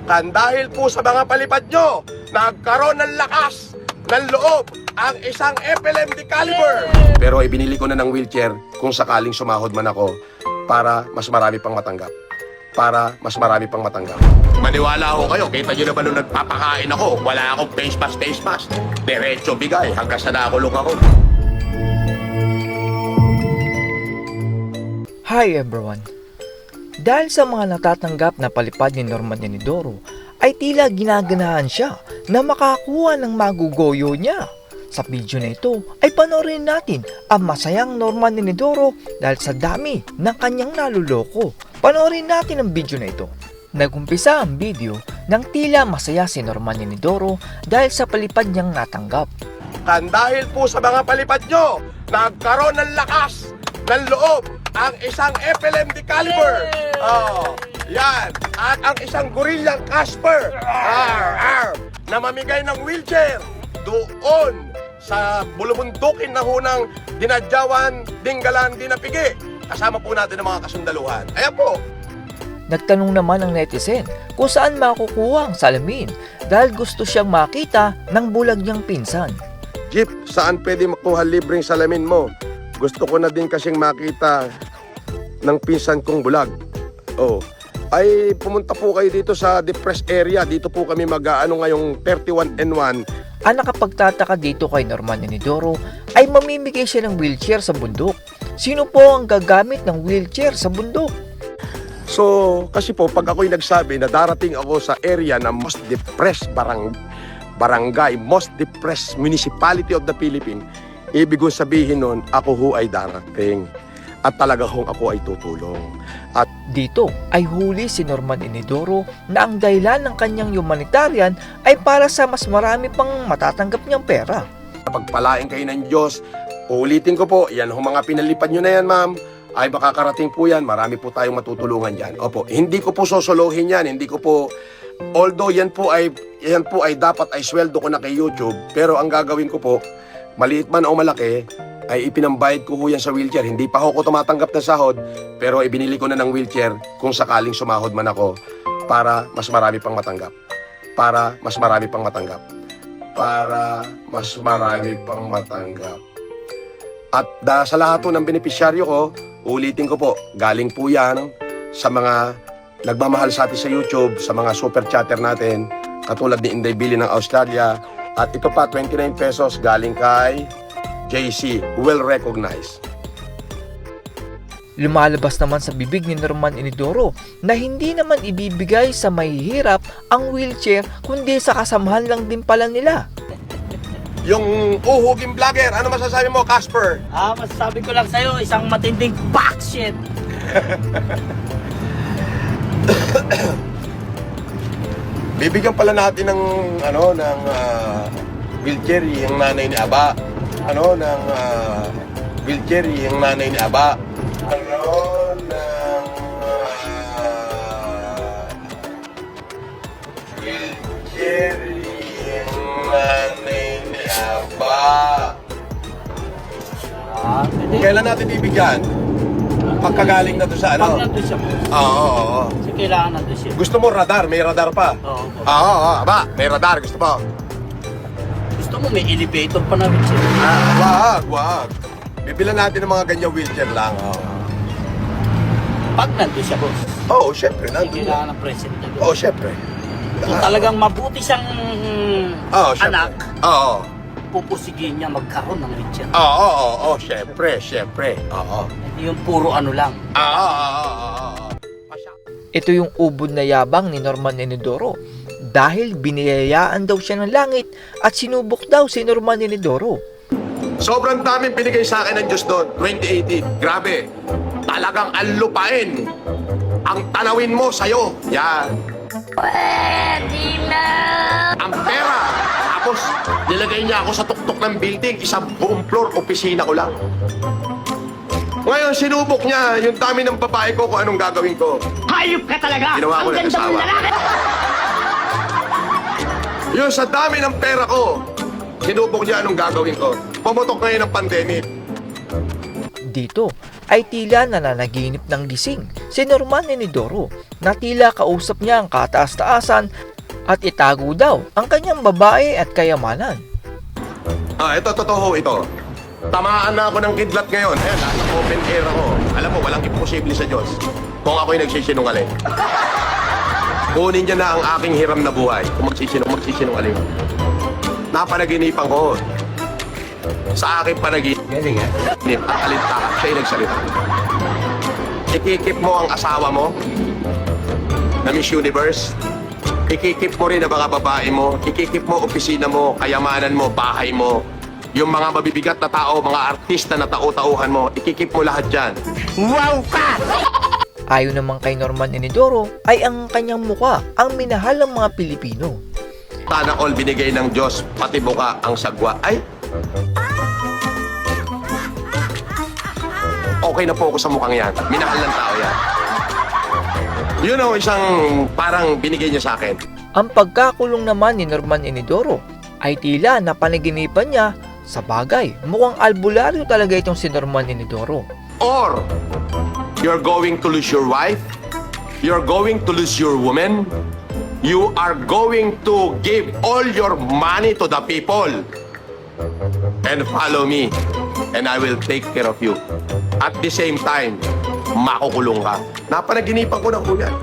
Dahil po sa mga palipad nyo, nagkaroon ng lakas ng loob ang isang FLMD caliber. Pero ibinili ko na ng wheelchair kung sakaling sumahod man ako para mas marami pang matanggap. Maniwala ho kayo, kita nyo naman nung nagpapakain ako, wala akong face mask. Diretso bigay hanggang sa nakulong ako. Hi everyone! Dahil sa mga natatanggap na palipad ni Norman Enidoro, ay tila ginaganahan siya na makakuha ng magugoyo niya. Sa video na ito ay panoorin natin ang masayang Norman Enidoro dahil sa dami ng kanyang naluloko. Panoorin natin ang video na ito. Nagumpisa ang video nang tila masaya si Norman Enidoro dahil sa palipad niyang natanggap. Dahil po sa mga palipad nyo, nagkaroon ng lakas ng loob ang isang FLMD caliber. Yan. At ang isang gorillang Casper na mamigay ng wheelchair doon sa bulubundukin na hunang Dinadyawan, Dinggalan, Dinapigi. Kasama po natin ang mga kasundaluhan. Ayan po. Nagtanong naman ang netizen kung saan makukuha ang salamin dahil gusto siyang makita ng bulag niyang pinsan. Jeep, saan pwede makuha libreng salamin mo? Gusto ko na din kasing makita ng pinsan kong bulag. Ay pumunta po kayo dito sa depressed area. Dito po kami mag-aano ngayong 31N1. Ang nakapagtataka dito kay Norman Enidoro ay mamimigay siya ng wheelchair sa bundok. Sino po ang gagamit ng wheelchair sa bundok? So, kasi po pag ako'y nagsabi na darating ako sa area na most depressed barangay, most depressed municipality of the Philippines, ibig kong sabihin nun, ako ho ay darating. At talaga hong ako ay tutulong. At dito ay huli si Norman Enidoro na ang dahilan ng kanyang humanitarian ay para sa mas marami pang matatanggap niyang pera. pagpalain kayo ng Diyos, ulitin ko po, yan ho mga pinalipad nyo na yan ma'am, ay makakarating po yan, marami po tayong matutulungan dyan. Opo, hindi ko po sosolohin yan, hindi ko po, although yan po ay dapat ay sweldo ko na kay YouTube, pero ang gagawin ko po, maliit man o malaki, ay ipinambayad ko ho yan sa wheelchair. Hindi pa ho ko tumatanggap ng sahod, pero ibinili ko na ng wheelchair kung sakaling sumahod man ako para mas marami pang matanggap. At sa lahat po ng benepisyaryo ko, ulitin ko po, galing po yan sa mga nagmamahal sa atin sa YouTube, sa mga super chatter natin, katulad ni Inday Billy ng Australia. At ito pa, 29 pesos galing kay JC, well recognized. Lumalabas naman sa bibig ni Norman Enidoro na hindi naman ibibigay sa mahihirap ang wheelchair kundi sa kasamahan lang din pala nila. Yung uhuging vlogger, ano masasabi mo, Casper? Masasabi ko lang sa'yo, isang matinding backshit. Bibigyan pala natin ng wheelchair yung nanay ni Aba. Wheelchair yung nanay ni Aba. Wheelchair yung nanay ni Aba. Kailan natin bibigyan? Pagkagaling na to sa ano? Pag nandun siya po. Oo. Kasi kailangan nandun siya. Gusto mo radar? May radar pa? Oo. Aba, may radar. Gusto mo? Gusto mo may elevator pa na rin siya. Wag. Bibilan natin ng mga ganyang wheelchair lang. Pag nandun siya, boss. Oo, syempre. Nandun yan. Kailangan ng present na Oo, syempre. Kung talagang mabuti siyang Syempre. anak, Oo. pupusigin niya magkaroon ng wheelchair. Oo, syempre. Oo. Hindi yung puro ano lang. Ito yung ubod na yabang ni Norman Enidoro dahil biniyayaan daw siya ng langit at sinubok daw si Norman Enidoro. Sobrang daming binigay sa akin ng Diyos doon, 2018. Grabe. Talagang alupain ang tanawin mo sa'yo. Yan. Pwede na! Ang pera. Tapos, nilagay niya ako sa tuktok ng building. Isang buong floor, opisina ko lang. Ngayon, sinubok niya yung dami ng babae ko kung anong gagawin ko. Hayop ka talaga! Ginawa ko Ang ng ganda mong asawa. lalaki! Yung sa dami ng pera ko, sinubok niya anong gagawin ko. Pumutok ngayon ang pandemic. Dito ay tila nananaginip ng gising si Norman Enidoro na tila kausap niya ang kataas-taasan at itago daw ang kanyang babae at kayamanan. Ito, totoo ito. Tamaan na ako ng kidlat ngayon. Ayan, nasa open air ako. Alam mo, walang imposible sa Diyos kung ako'y nagsisinungaling. Kunin niya na ang aking hiram na buhay kung magsisinungaling. Napanaginipan ko. Sa aking panaginip, at alintakap siya'y nagsalita. Ikikip mo ang asawa mo na Miss Universe. Ikikip mo rin ang mga babae mo. Ikikip mo opisina mo, kayamanan mo, bahay mo. Yung mga mabibigat na tao, mga artista na tao-tauhan mo, ikikip mo lahat dyan. Wow ka! Ayon naman kay Norman Enidoro ay ang kanyang muka ang minahal ng mga Pilipino. Sana all binigay ng Diyos, pati buka ang sagwa. Ay! Okay na po ako sa mukhang yan. Minahal ng tao yan. Yun ang isang parang binigay niya sa akin. Ang pagkakulong naman ni Norman Enidoro ay tila napanaginipan niya. Sa bagay, mukhang albularyo talaga itong si Norman Enidoro. Or, you're going to lose your wife, you're going to lose your woman, you are going to give all your money to the people, and follow me, and I will take care of you. At the same time, makukulong ka. Napanaginipan ko na po yan.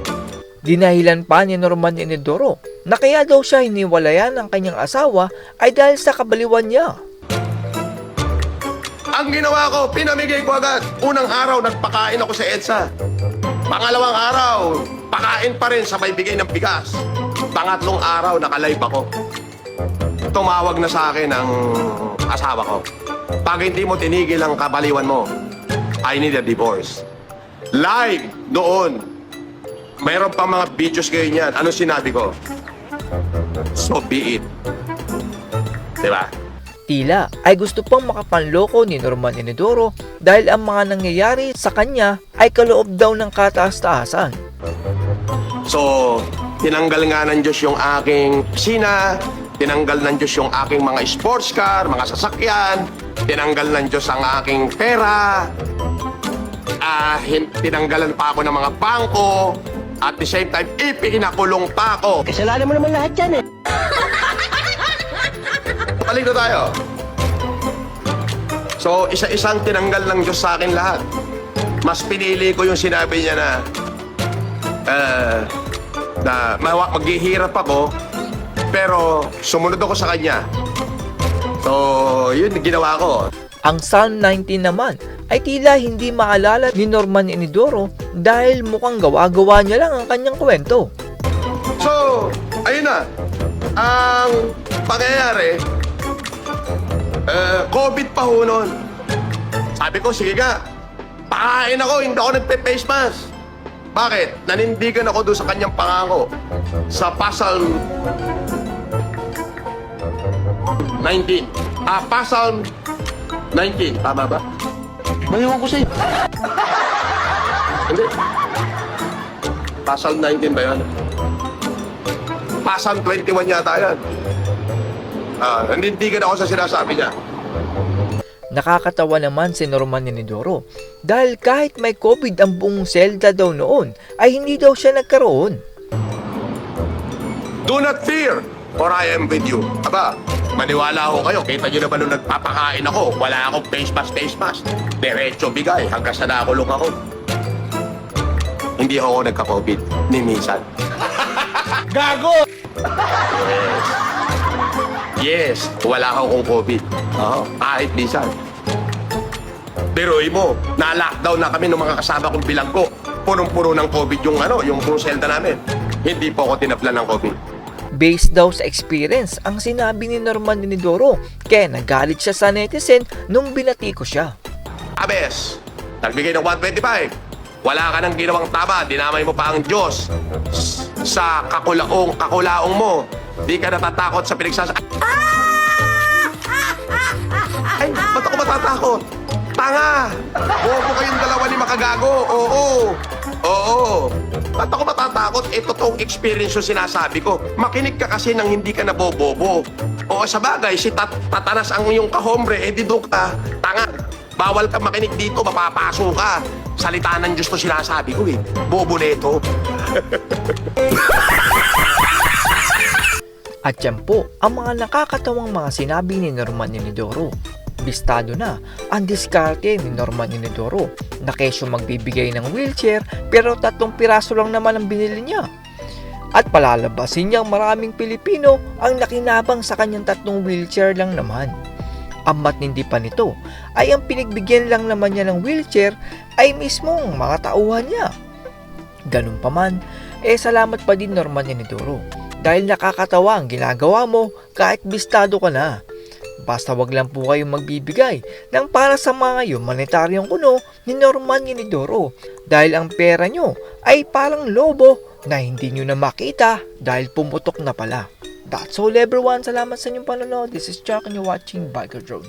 Dinahilan pa ni Norman Enidoro na kaya daw siya hiniwalayan ng kanyang asawa ay dahil sa kabaliwan niya. Ang ginawa ko, pinamigay ko agad. Unang araw, nagpakain ako sa EDSA. Pangalawang araw, pakain pa rin sa may bigay ng bigas. Pangatlong araw, nakalive ako. Tumawag na sa akin ang asawa ko. Pag hindi mo tinigil ang kabaliwan mo, I need a divorce. Live doon. Mayroon pa mga videos kayo niyan. Ano sinabi ko? So be it. Diba? Tila ay gusto pang makapanloko ni Norman Enidoro dahil ang mga nangyayari sa kanya ay kaloob daw ng kataas-taasan. So, tinanggal nga ng Diyos yung aking pisina, tinanggal ng Diyos yung aking mga sports car, mga sasakyan, tinanggal ng Diyos ang aking pera, tinanggalan pa ako ng mga bangko, at the same time, ipinakulong pa ako. Kasalanan mo naman lahat yan eh. Balik na tayo. So, isa-isang tinanggal ng Diyos sa akin lahat. Mas pinili ko yung sinabi niya na maghihirap ako, pero sumunod ako sa Kanya. So, yun ginawa ko. Ang Psalm 19 naman ay tila hindi maalala ni Norman Enidoro dahil mukhang gawa-gawa niya lang ang kanyang kwento. So, ayun na. Ang pangyayari, COVID pa ho nun. Sabi ko, sige nga, pakain ako, hindi ako nagpe-face mask. Bakit? Nanindigan ako doon sa kanyang pangako. Sa Psalm 19. Psalm 19, tama ba? Mayroon ko sa'yo. Hindi. Psalm 19 ba yan? Psalm 21 yata yan. Nanindigan ako sa sinasabi niya. Nakakatawa naman si Norman Enidoro dahil kahit may COVID ang buong selda daw noon ay hindi daw siya nagkaroon. Do not fear, for I am with you. Aba, maniwala ho kayo. Kita nyo naman nung nagpapakain ako. Wala akong face mask. Diretso bigay hanggang sa nakulong ako. Hindi ako nagka-COVID ni minsan. Gago! Yes, wala akong COVID. Kahit minsan. Biruin mo, na-lockdown na kami ng mga kasama kong bilanggo. Punong-puno ng COVID yung selda namin. Hindi po ako tinaplan ng COVID. Based daw sa experience ang sinabi ni Norman Enidoro kaya nagalit siya sa netizen nung binati ko siya. Abes, nagbigay ng 125. Wala ka nang ginawang tama, dinamay mo pa ang Diyos. Sa kakulaong mo, di ka natatakot sa Ay, ba't ako matatakot? Tanga! Bobo kayong dalawa ni makagago. Oo. Ba't ako matatakot? Totoong experience yung sinasabi ko. Makinig ka kasi nang hindi ka nabobobo. O sa bagay, si Tatanas ang iyong kahombre, di doon ka, tanga. bawal ka makinig dito, mapapaso ka. Salita ng Diyos to sinasabi ko eh. Bobo neto. At yan po ang mga nakakatawang mga sinabi ni Norman Inidoro. Bistado na ang diskarte ni Norman Inidoro na kesyo magbibigay ng wheelchair pero 3 piraso lang naman ang binili niya. At palalabasin niyang maraming Pilipino ang nakinabang sa kanyang 3 wheelchair lang naman. Ang matindi pa nito ay ang pinagbigyan lang naman niya ng wheelchair ay mismong mga tauhan niya. Ganun pa man, salamat pa din Norman Inidoro dahil nakakatawa ang ginagawa mo kahit bistado ka na. Basta wag lang po kayong magbibigay ng para sa mga humanitaryong kuno ni Norman Inidoro dahil ang pera nyo ay parang lobo na hindi nyo na makita dahil pumutok na pala. That's all everyone. Salamat sa inyong panonood. This is Chuck and you're watching Biker Drone.